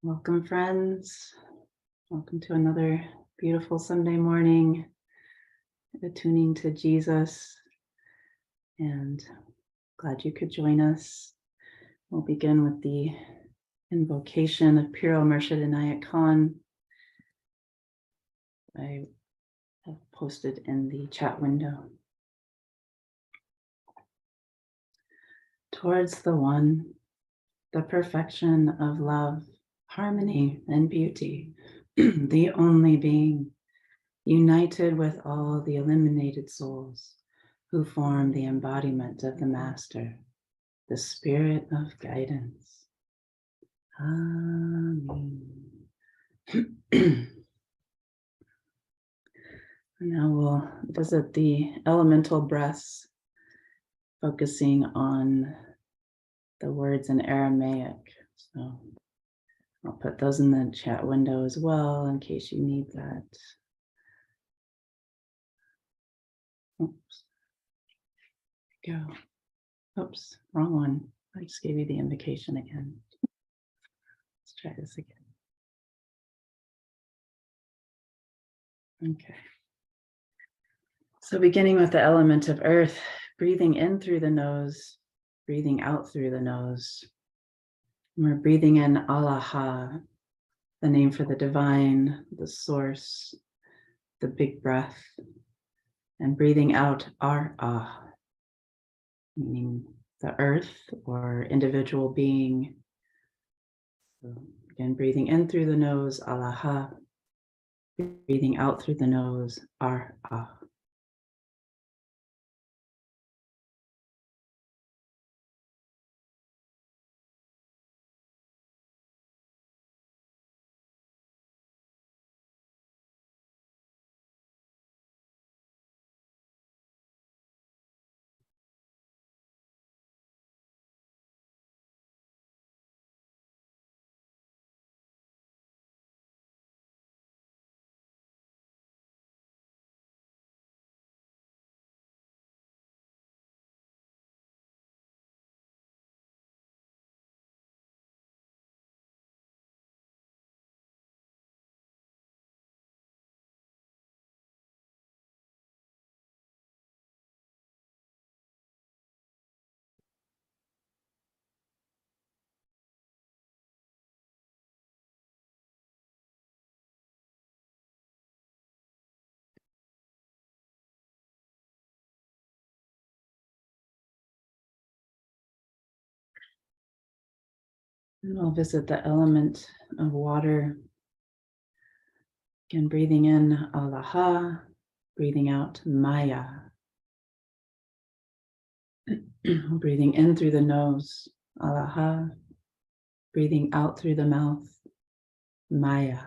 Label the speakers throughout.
Speaker 1: Welcome, friends. Welcome to another beautiful Sunday morning, attuning to Jesus. And glad you could join us. We'll begin with the invocation of Piro Murshid Inayat Khan. I have posted in the chat window. Towards the one, the perfection of love, harmony, and beauty, the only being, united with all the illuminated souls who form the embodiment of the Master, the Spirit of guidance. Amen. Now we'll visit the elemental breaths, focusing on the words in Aramaic. So I'll put those in the chat window as well in case you need that. Oops. Go. Oops, wrong one. I just gave you the invocation again. Let's try this again. Okay. So beginning with the element of earth, breathing in through the nose, breathing out through the nose. And we're breathing in Allah, the name for the divine, the source, the big breath, and breathing out Ar-Ah, meaning the earth or individual being. So again, breathing in through the nose, Allah, breathing out through the nose, Ar-Ah. And I'll visit the element of water. Again, breathing in Allah, breathing out Maya. Breathing in through the nose, Allah, breathing out through the mouth, Maya.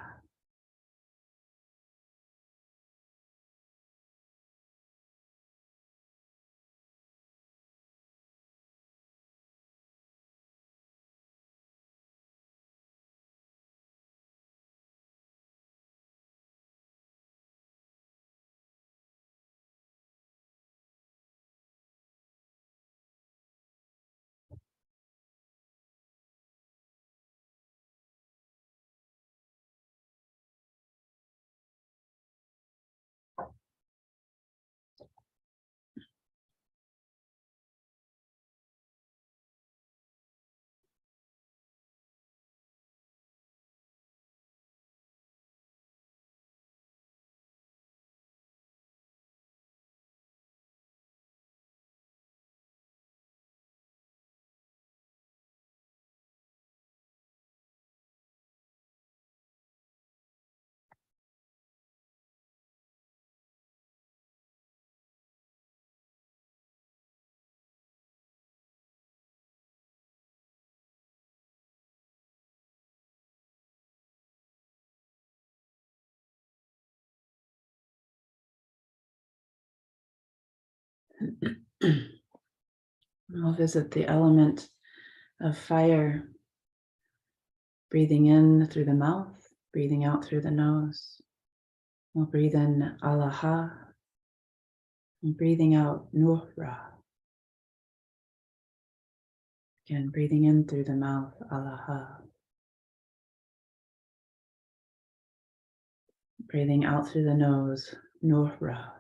Speaker 1: I'll visit the element of fire, breathing in through the mouth, breathing out through the nose. We'll breathe in Allah and breathing out Nurra. Again, breathing in through the mouth, Allah. Breathing out through the nose, Nora.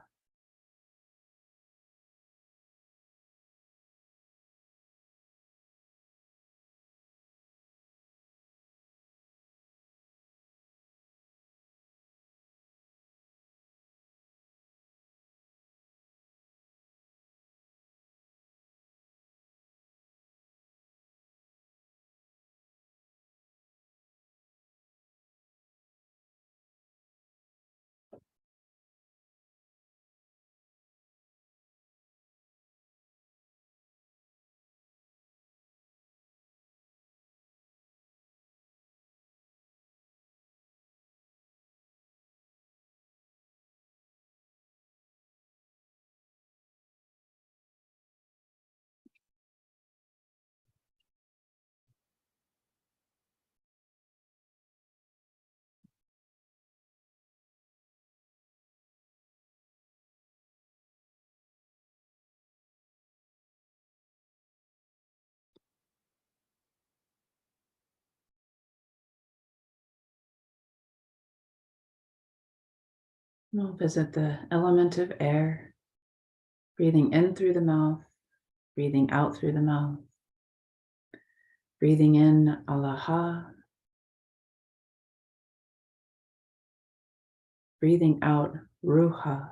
Speaker 1: We'll visit the element of air, breathing in through the mouth, breathing out through the mouth. Breathing in, Alaha. Breathing out, Ruha.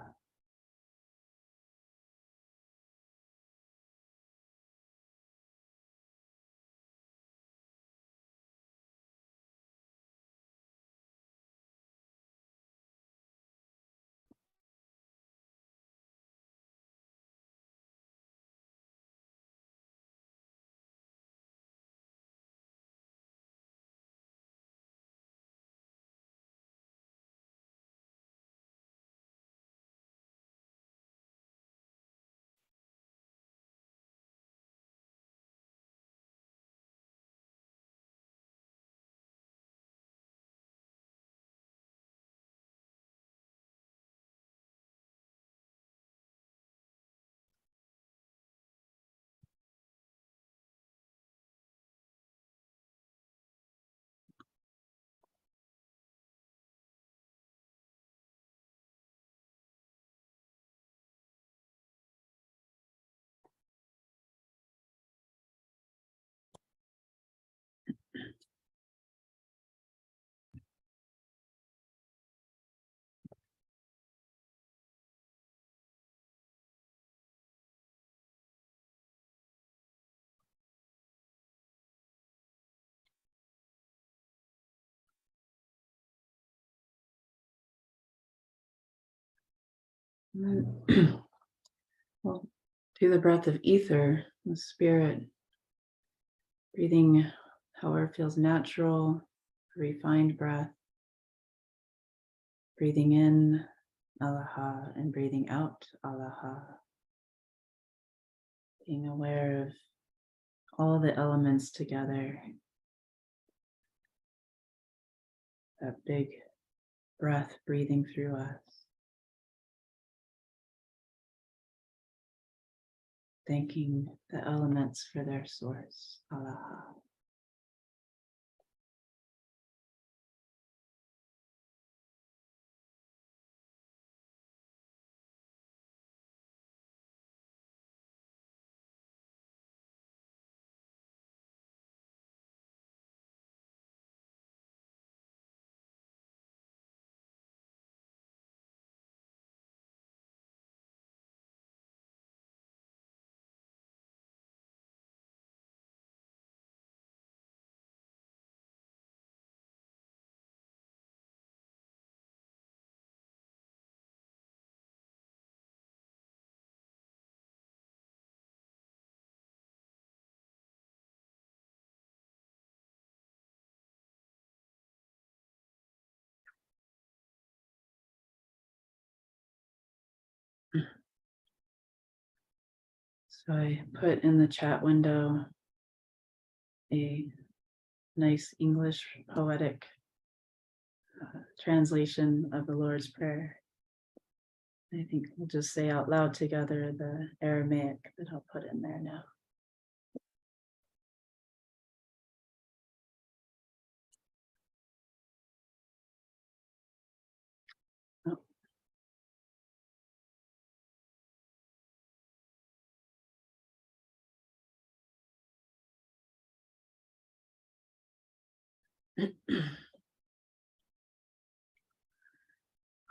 Speaker 1: And then we'll do the breath of ether, the spirit, breathing however feels natural, refined breath. Breathing in, Alaha, and breathing out, Alaha. Being aware of all the elements together. That big breath breathing through us. Thanking the elements for their source, Alaha. So I put in the chat window a nice English poetic translation of the Lord's Prayer. I think we'll just say out loud together the Aramaic that I'll put in there now.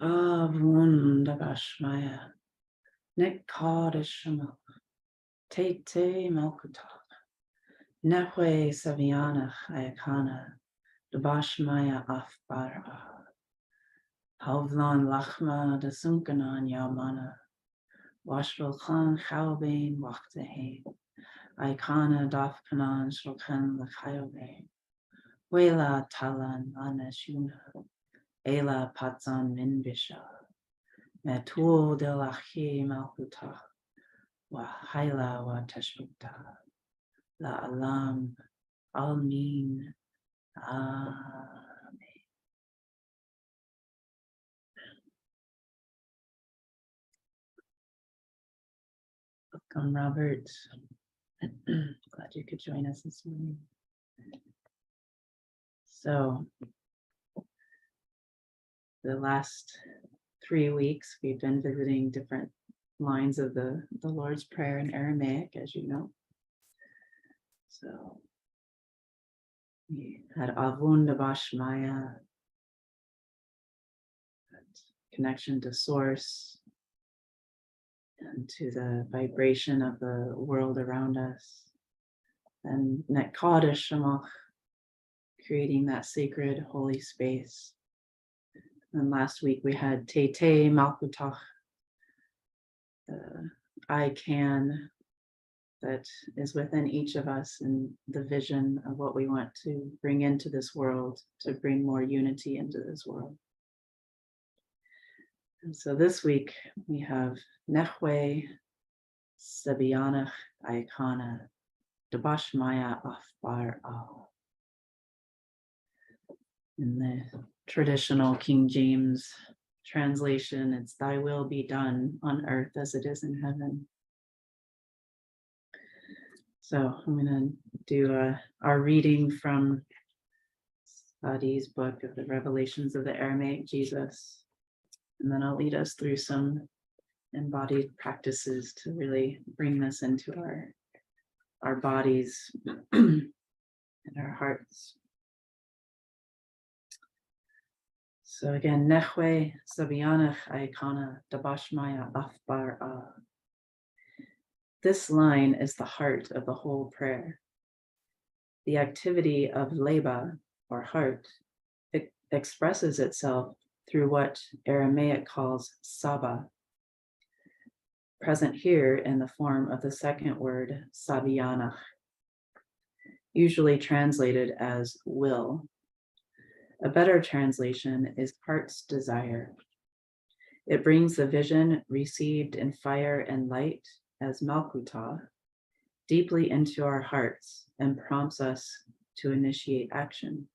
Speaker 1: Wunderbashmaya. Nekadishama. Te Malkuta. Nehwe Saviana Ayakana. Dabashmaya Afbara. Havlan Lachma de Sunkanan Yamana. Washvel Khan Chaubein Wachtehe. Aikana Dafkanan Shulkan Lachayobe. Wela Talan Laneshuna. Ela Patzan Minbisha. Metul de Lachi Malkuta. Wa Haila wa Tashbita. La Alam Almin. Welcome, Robert. Glad you could join us this morning. So, the last 3 weeks, we've been visiting different lines of the Lord's Prayer in Aramaic, as you know. So, we had Avun Dabashmaya, connection to Source, and to the vibration of the world around us. And Nekadish Shamach, creating that sacred holy space. And last week we had Te Malkutach, the I can that is within each of us, and the vision of what we want to bring into this world, to bring more unity into this world. And so this week we have Nehwe Sabianach Ayakana Dabashmaya Afbar Al. In the traditional King James translation, it's "Thy will be done on earth as it is in heaven." So I'm going to do our reading from Sirat-i's book of the Revelations of the Aramaic Jesus. And then I'll lead us through some embodied practices to really bring this into our bodies and our hearts. So again, Nehwe Sabianach Aikana Dabashmaya Afbar A. This line is the heart of the whole prayer. The activity of leba, or heart, expresses itself through what Aramaic calls saba, present here in the form of the second word sabianach, usually translated as will. A better translation is heart's desire. It brings the vision received in fire and light as Malkuta deeply into our hearts and prompts us to initiate action.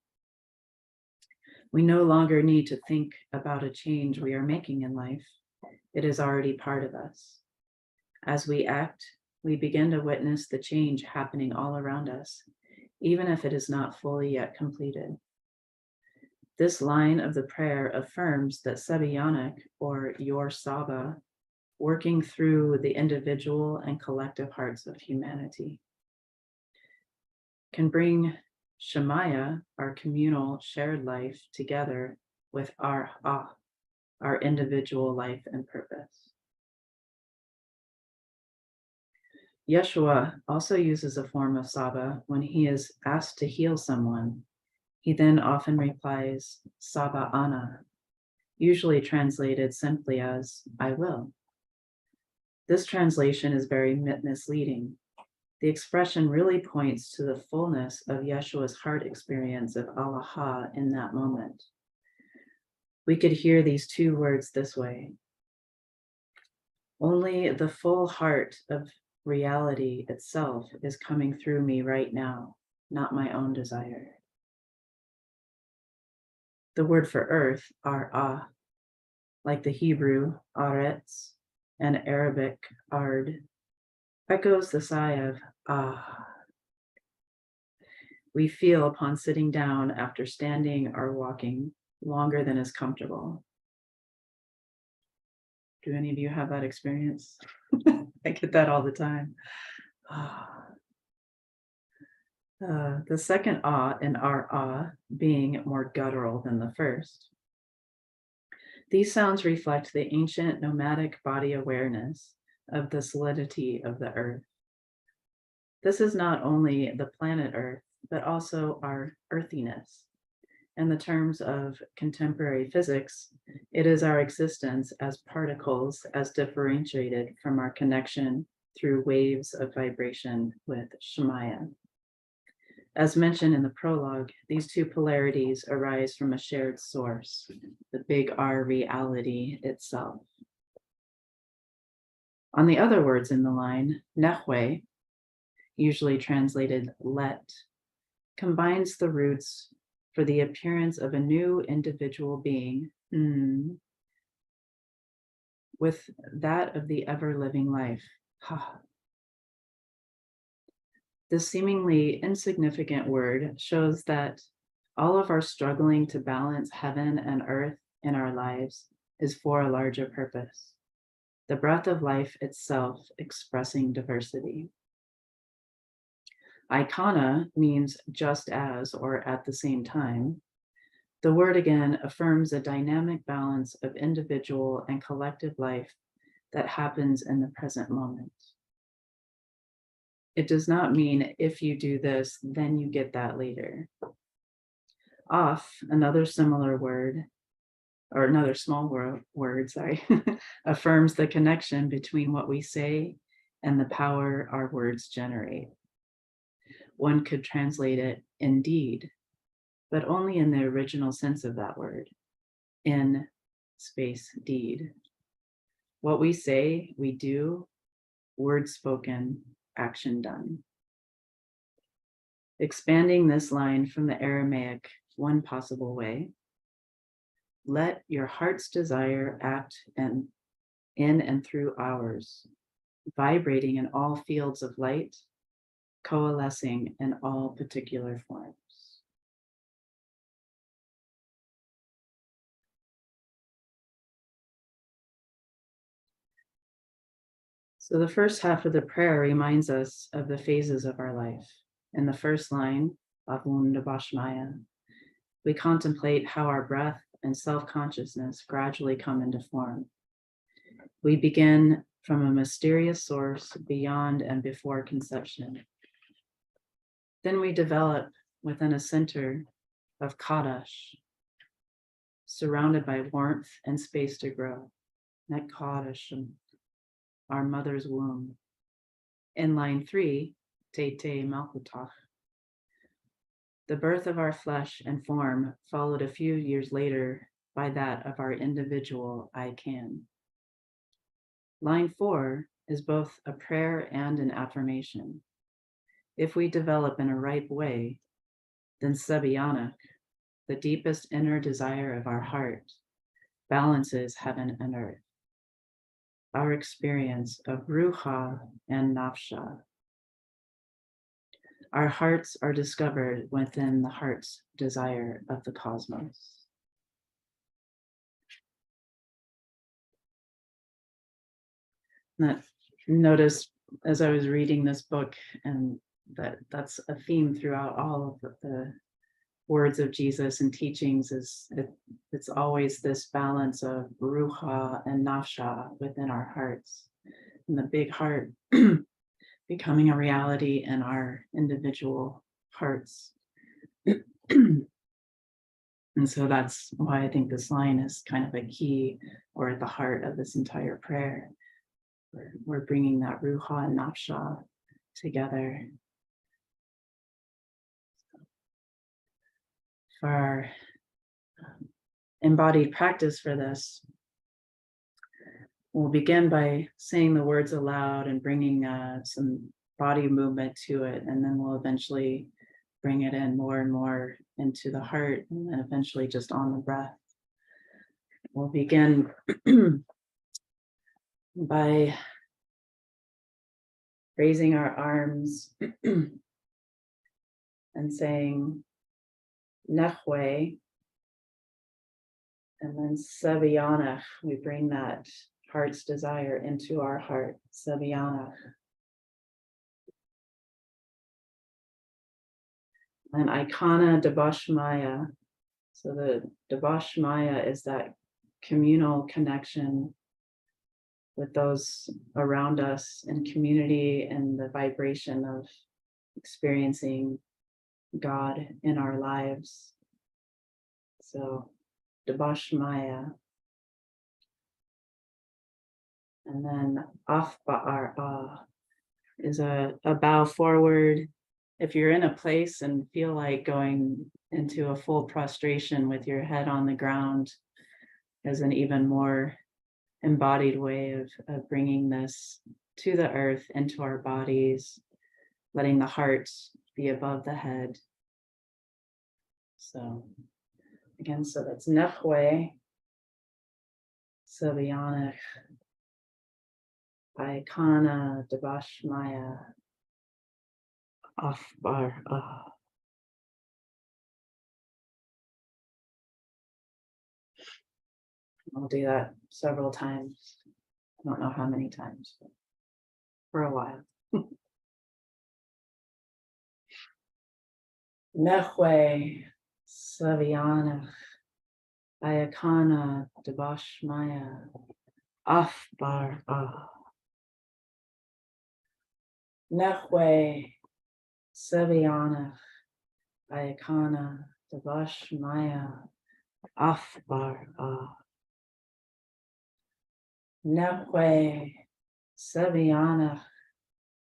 Speaker 1: We no longer need to think about a change we are making in life. It is already part of us. As we act, we begin to witness the change happening all around us, even if it is not fully yet completed. This line of the prayer affirms that Sabianic, or your Saba, working through the individual and collective hearts of humanity, can bring Shemaya, our communal shared life, together with our our individual life and purpose. Yeshua also uses a form of Saba when he is asked to heal someone. He then often replies, Saba Ana, usually translated simply as, I will. This translation is very misleading. The expression really points to the fullness of Yeshua's heart experience of Allah in that moment. We could hear these two words this way: only the full heart of reality itself is coming through me right now, not my own desire. The word for earth, ar'ah, like the Hebrew aretz and Arabic ard, echoes the sigh of ah we feel upon sitting down after standing or walking longer than is comfortable. Do any of you have that experience? I get that all the time. The second ah and our ah being more guttural than the first. These sounds reflect the ancient nomadic body awareness of the solidity of the earth. This is not only the planet Earth, but also our earthiness. In the terms of contemporary physics, it is our existence as particles as differentiated from our connection through waves of vibration with Shemaya. As mentioned in the prologue, these two polarities arise from a shared source, the big R reality itself. On the other words in the line, Nehwe, usually translated let, combines the roots for the appearance of a new individual being with that of the ever-living life. Ha. This seemingly insignificant word shows that all of our struggling to balance heaven and earth in our lives is for a larger purpose, the breath of life itself expressing diversity. Ikana means just as or at the same time. The word again affirms a dynamic balance of individual and collective life that happens in the present moment. It does not mean if you do this, then you get that later. Off, another similar word, or another small word, sorry, affirms the connection between what we say and the power our words generate. One could translate it indeed, but only in the original sense of that word, in space deed. What we say, we do, word spoken, action done. Expanding this line from the Aramaic, one possible way, let your heart's desire act in and through ours, vibrating in all fields of light, coalescing in all particular forms. So the first half of the prayer reminds us of the phases of our life. In the first line, Avunda Bashmaya, we contemplate how our breath and self-consciousness gradually come into form. We begin from a mysterious source beyond and before conception. Then we develop within a center of Kadash, surrounded by warmth and space to grow. Net Kadash, our mother's womb. In line 3, Tete Malkutach, the birth of our flesh and form followed a few years later by that of our individual I can. Line 4 is both a prayer and an affirmation. If we develop in a ripe way, then Sabianak, the deepest inner desire of our heart, balances heaven and earth. Our experience of Ruha and Nafsha. Our hearts are discovered within the heart's desire of the cosmos. That noticed as I was reading this book, and that's a theme throughout all of the words of Jesus and teachings, it's always this balance of Ruha and Nafsha within our hearts. And the big heart becoming a reality in our individual hearts. And so that's why I think this line is kind of a key or at the heart of this entire prayer. We're bringing that Ruha and Nafsha together. For our embodied practice for this, we'll begin by saying the words aloud and bringing some body movement to it, and then we'll eventually bring it in more and more into the heart, and then eventually just on the breath. We'll begin by raising our arms and saying Nehwe, and then Sabianach, we bring that heart's desire into our heart, Sabianach. And Ikana Dabashmaya. So the Dabashmaya is that communal connection with those around us in community and the vibration of experiencing God in our lives. So Dabashmaya. And then Afba'ar is a bow forward. If you're in a place and feel like going into a full prostration with your head on the ground, as an even more embodied way of bringing this to the earth, into our bodies, letting the heart be above the head. So again, so that's Nefwe, Saviyanich, Aikana, Dabashmaya, Afbar. I'll do that several times. I don't know how many times, but for a while. Nehwe, Saviyanich, Ayakana, Dabashmaya, Afbar. Nehwe, Saviyanich, Ayakana, Dabashmaya, Afbar. Nehwe, Saviyanich,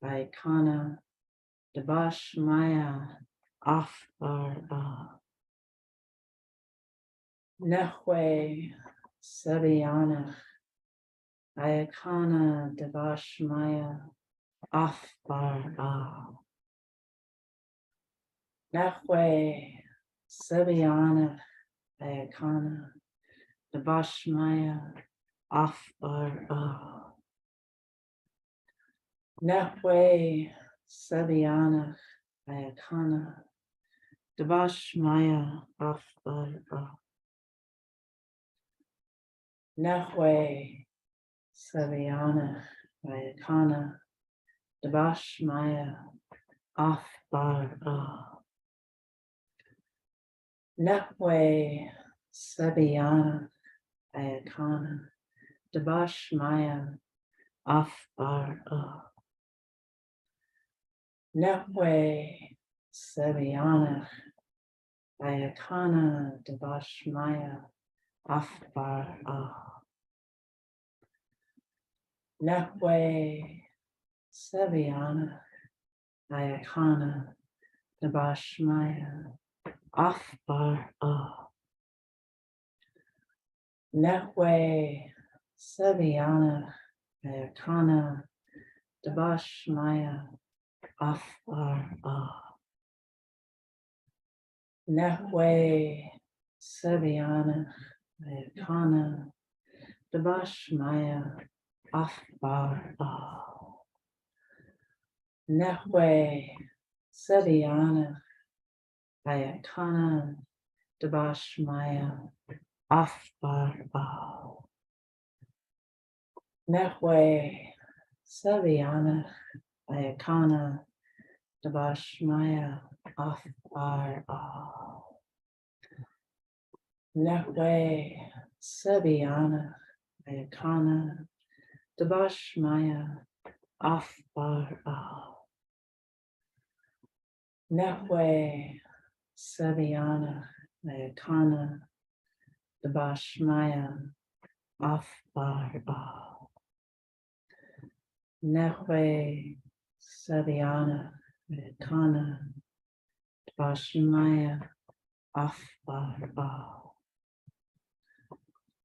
Speaker 1: Ayakana, Dabashmaya, Afbar. Nehwe, Saviyanich, Ayakana, Dabashmaya, Afbar. Nehwe, Saviyanich, Ayakana, Dabashmaya, Afbar. Nehwe, Saviyanich, Ayakana, Dabashmaya, Afbar. Nehwe, Saviyanich, Ayakana, Dabashmaya, Afbar. Nehwe, Saviyanich, Ayakana, Dabashmaya, Afbar. Nehwe, Saviyanich, Ayakana, Dabashmaya, Afbar. Nehwe, Saviyanich, Ayakana, Dabashmaya, Afbar. Nehwe, Saviyanich, Ayakana, Dabashmaya, Afbar. Nehwe, Saviyanich, Ayakana, Dabashmaya, Afbar. Nehwe, Saviyanich, Ayakana, Dabashmaya, Afbar. Nehwe, Saviyanich, Ayakana, Dabashmaya, Afbar. Nehwe, Saviyanich, Ayakana, Dabashmaya, Afbar. Nehwe, Saviyanich, Ayakana, Dabashmaya, Afbar. Nehwe, Saviyanich, Ayakana, Dabashmaya, Afbar.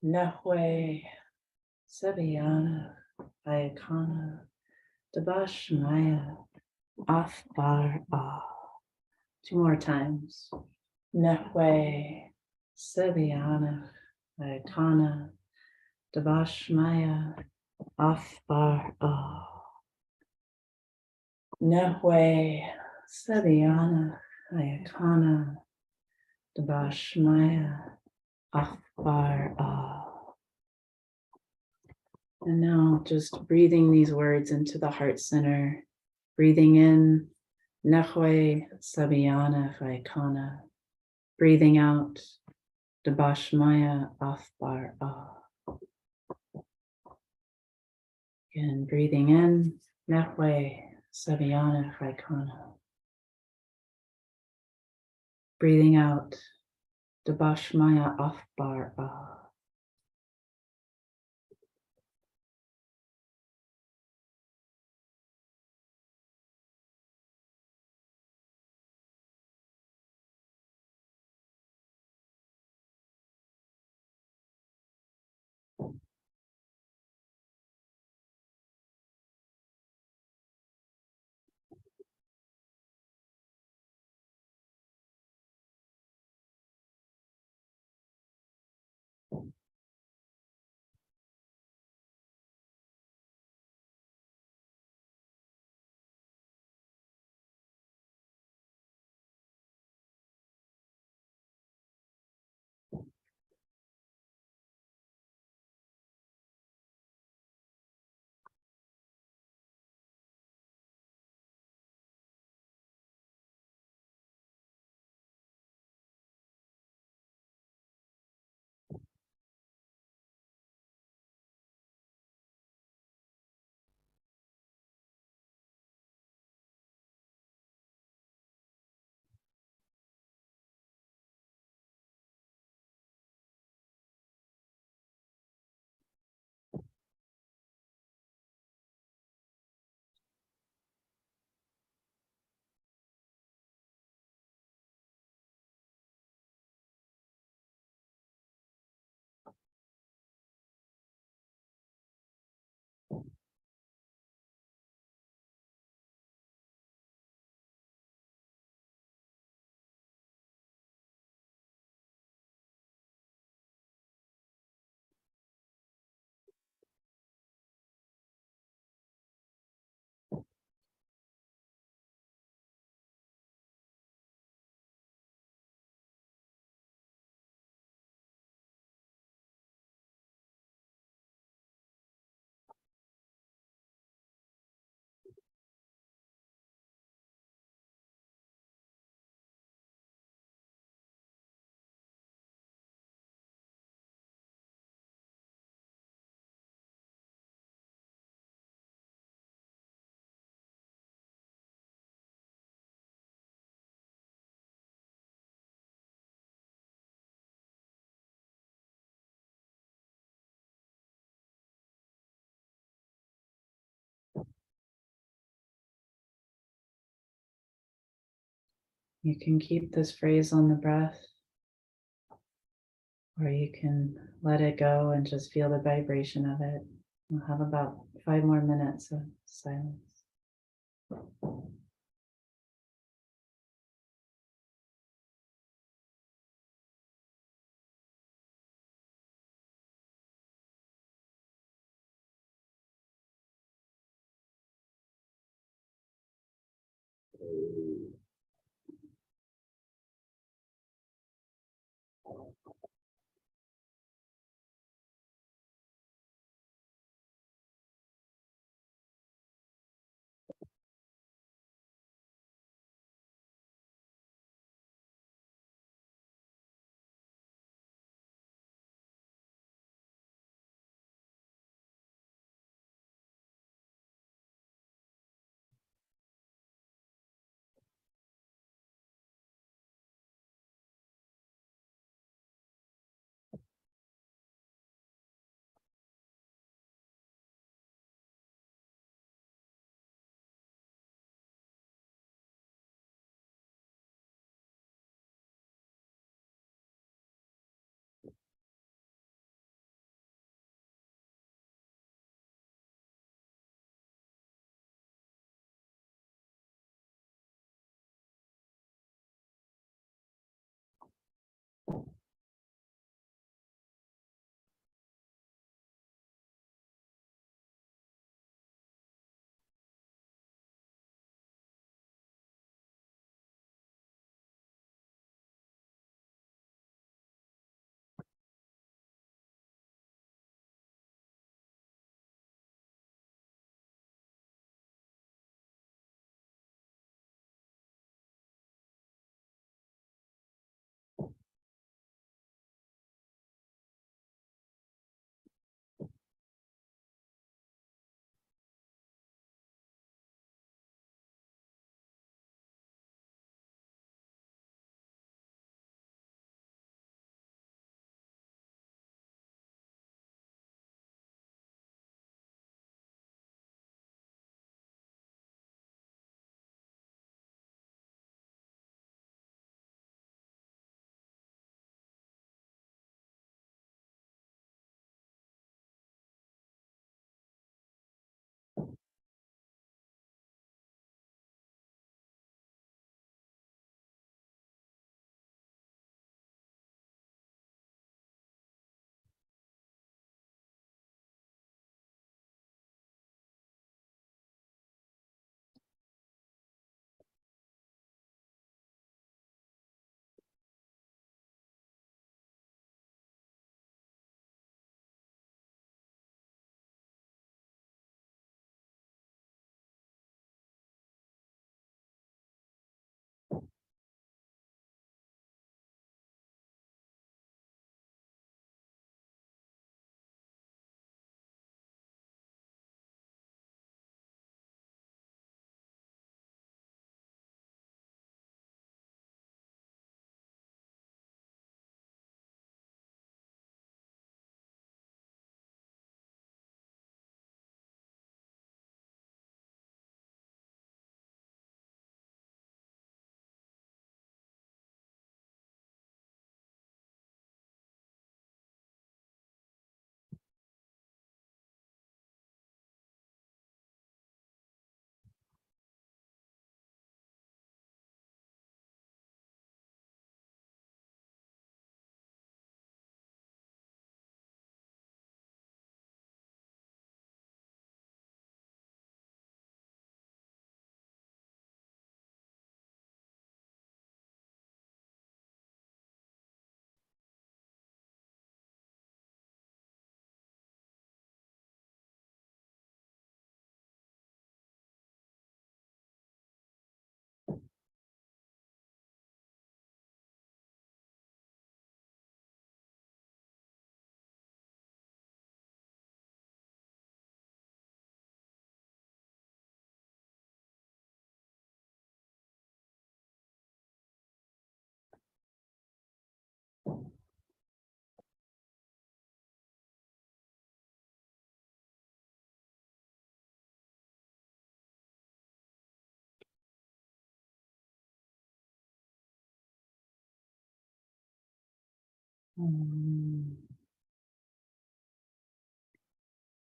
Speaker 1: Nehwe, Saviyanich, Ayakana, Dabashmaya, Afbar. Two more times. Nehwe, Saviyanich, Ayakana, Dabashmaya, Afbar. Nehwe, Saviyanich, Ayakana, Dabashmaya, Afbar. And now just breathing these words into the heart center, breathing in Nahwe Sabiyana Vaikana. Breathing out, Dabashmaya Afbar Ah. Again, breathing in, Nahwe Sabiyana Vaikana. Breathing out, Dabashmaya Afbar Ah. You can keep this phrase on the breath, or you can let it go and just feel the vibration of it. We'll have about 5 more minutes of silence.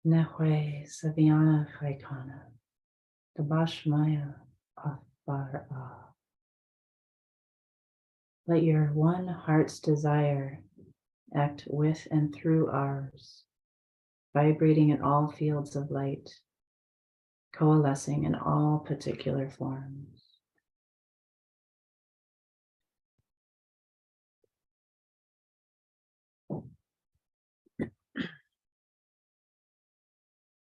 Speaker 1: Nehwe Saviana Chaikana, the Bashmaya Afbar. Let your one heart's desire act with and through ours, vibrating in all fields of light, coalescing in all particular forms.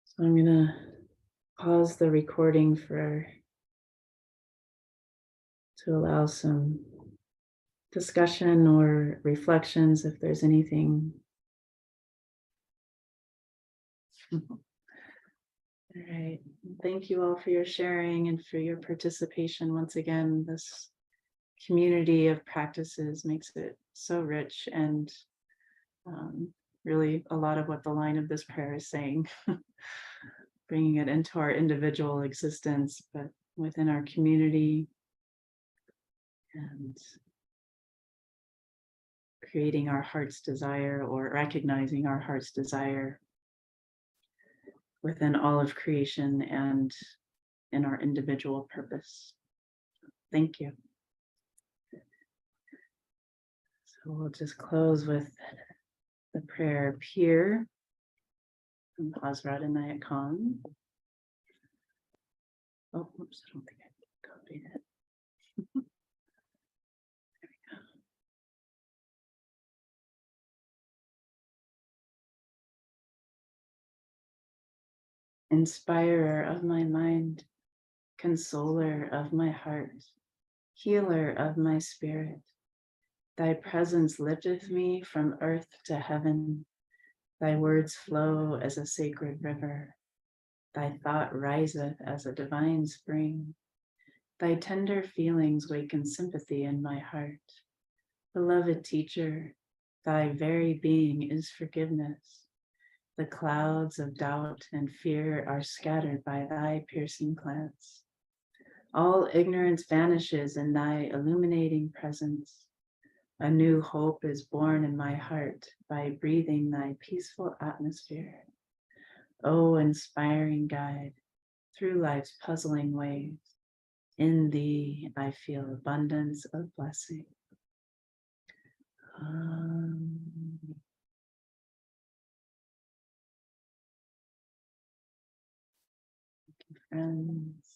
Speaker 1: So I'm going to pause the recording to allow some discussion or reflections if there's anything. All right. Thank you all for your sharing and for your participation. Once again, this community of practices makes it so rich and really a lot of what the line of this prayer is saying, bringing it into our individual existence, but within our community and creating our heart's desire or recognizing our heart's desire within all of creation and in our individual purpose. Thank you. So we'll just close with the prayer Pir from Hazrat Inayat Khan. Oh, oops, I don't think I copied it. There we go. Inspirer of my mind, consoler of my heart, healer of my spirit. Thy presence lifteth me from earth to heaven. Thy words flow as a sacred river. Thy thought riseth as a divine spring. Thy tender feelings waken sympathy in my heart. Beloved teacher, thy very being is forgiveness. The clouds of doubt and fear are scattered by thy piercing glance. All ignorance vanishes in thy illuminating presence. A new hope is born in my heart by breathing thy peaceful atmosphere. O inspiring guide, through life's puzzling ways, in thee I feel abundance of blessing. Friends.